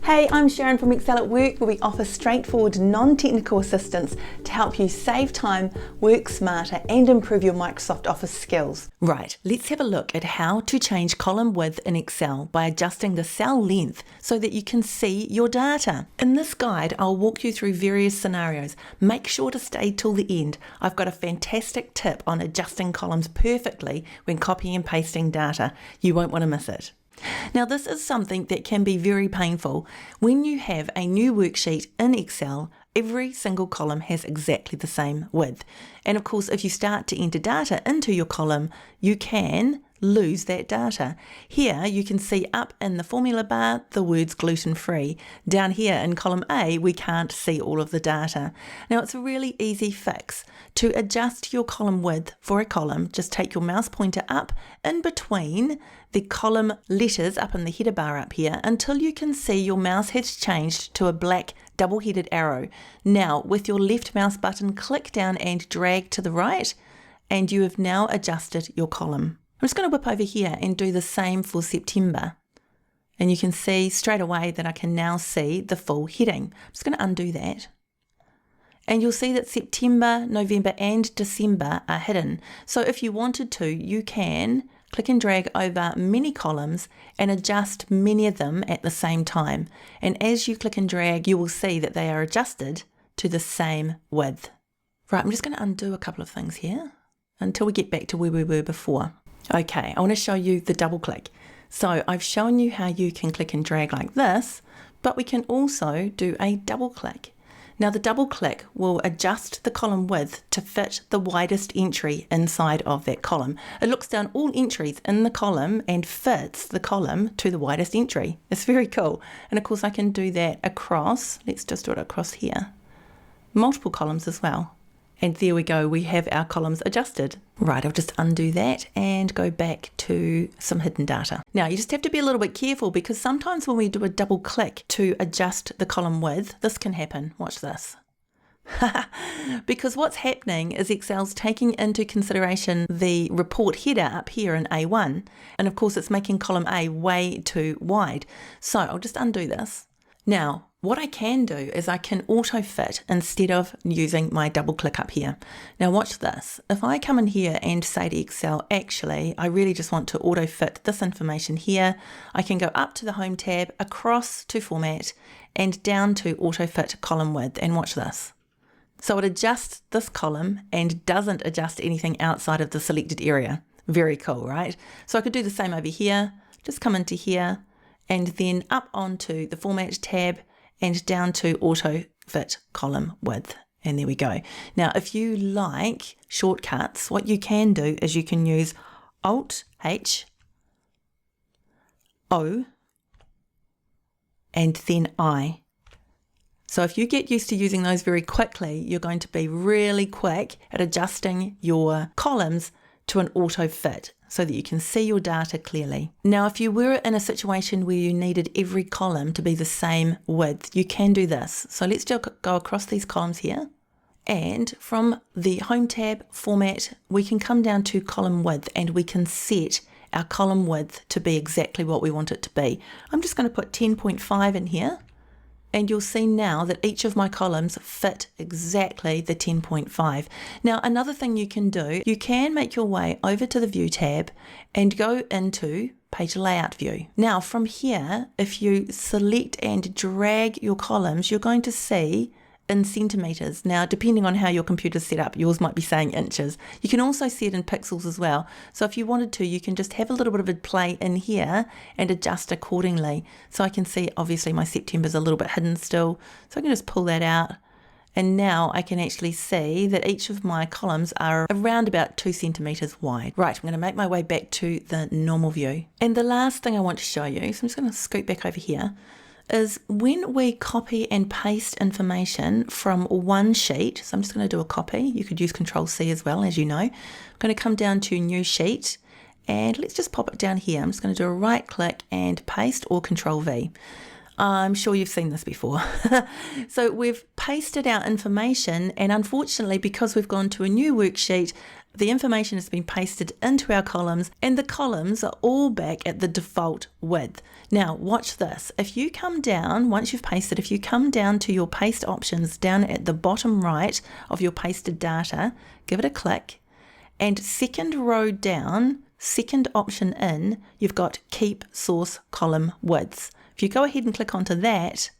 Hey, I'm Sharon from Excel at Work, where we offer straightforward, non-technical assistance to help you save time, work smarter, and improve your Microsoft Office skills. Right, let's have a look at how to change column width in Excel by adjusting the cell length so that you can see your data. In this guide, I'll walk you through various scenarios. Make sure to stay till the end. I've got a fantastic tip on adjusting columns perfectly when copying and pasting data. You won't want to miss it. Now, this is something that can be very painful. When you have a new worksheet in Excel, every single column has exactly the same width. And of course, if you start to enter data into your column, you can lose that data. Here you can see up in the formula bar the words gluten-free. Down here in column A we can't see all of the data. Now it's a really easy fix. To adjust your column width for a column, just take your mouse pointer up in between the column letters up in the header bar up here until you can see your mouse has changed to a black double-headed arrow. Now with your left mouse button, click down and drag to the right, and you have now adjusted your column. I'm just going to whip over here and do the same for September. And you can see straight away that I can now see the full heading. I'm just going to undo that. And you'll see that September, November and December are hidden. So if you wanted to, you can click and drag over many columns and adjust many of them at the same time. And as you click and drag, you will see that they are adjusted to the same width. Right, I'm just going to undo a couple of things here until we get back to where we were before. Okay, I want to show you the double click. So I've shown you how you can click and drag like this, but we can also do a double click. Now the double click will adjust the column width to fit the widest entry inside of that column. It looks down all entries in the column and fits the column to the widest entry. It's very cool. And of course I can do that across, let's just do it across here, multiple columns as well. And there we go, we have our columns adjusted. Right, I'll just undo that and go back to some hidden data. Now you just have to be a little bit careful because sometimes when we do a double click to adjust the column width, this can happen. Watch this. Because what's happening is Excel's taking into consideration the report header up here in A1. And of course it's making column A way too wide. So I'll just undo this. Now, what I can do is I can auto-fit instead of using my double click up here. Now watch this. If I come in here and say to Excel, actually, I really just want to auto-fit this information here, I can go up to the Home tab, across to Format, and down to auto-fit column width, and watch this. So it adjusts this column and doesn't adjust anything outside of the selected area. Very cool, right? So I could do the same over here, just come into here, and then up onto the Format tab, and down to auto fit column width. And there we go. Now, if you like shortcuts, what you can do is you can use Alt H, O, and then I. So if you get used to using those very quickly, you're going to be really quick at adjusting your columns to an auto fit so that you can see your data clearly. Now, if you were in a situation where you needed every column to be the same width, you can do this. So let's just go across these columns here. And from the Home tab, Format, we can come down to column width and we can set our column width to be exactly what we want it to be. I'm just going to put 10.5 in here. And you'll see now that each of my columns fit exactly the 10.5. Now, another thing you can do, you can make your way over to the View tab and go into Page Layout View. Now, from here, if you select and drag your columns, you're going to see in centimetres. Now, depending on how your computer's set up, yours might be saying inches. You can also see it in pixels as well. So if you wanted to, you can just have a little bit of a play in here and adjust accordingly. So I can see, obviously, my September's a little bit hidden still. So I can just pull that out. And now I can actually see that each of my columns are around about 2 centimetres wide. Right, I'm going to make my way back to the normal view. And the last thing I want to show you, so I'm just going to scoot back over here, is when we copy and paste information from one sheet, so I'm just going to do a copy, you could use Control-C as well, as you know. I'm going to come down to New Sheet, and let's just pop it down here. I'm just going to do a right click and paste, or Control-V. I'm sure you've seen this before. So we've pasted our information, and unfortunately, because we've gone to a new worksheet, the information has been pasted into our columns and the columns are all back at the default width. Now watch this. If you come down, once you've pasted, if you come down to your paste options down at the bottom right of your pasted data, give it a click, and second row down, second option in, you've got keep source column widths. If you go ahead and click onto that,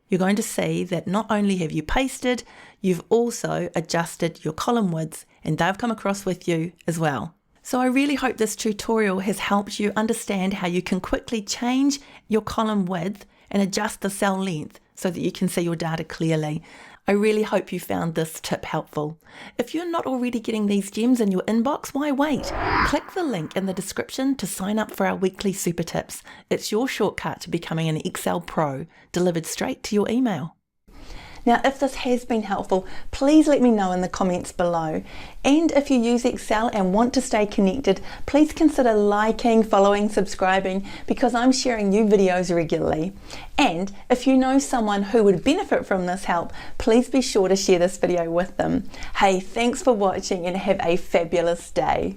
you're going to see that not only have you pasted, you've also adjusted your column widths and they've come across with you as well. So I really hope this tutorial has helped you understand how you can quickly change your column width and adjust the cell length so that you can see your data clearly. I really hope you found this tip helpful. If you're not already getting these gems in your inbox, why wait? Click the link in the description to sign up for our weekly super tips. It's your shortcut to becoming an Excel pro, delivered straight to your email. Now, if this has been helpful, please let me know in the comments below. And if you use Excel and want to stay connected, please consider liking, following, subscribing, because I'm sharing new videos regularly. And if you know someone who would benefit from this help, please be sure to share this video with them. Hey, thanks for watching and have a fabulous day.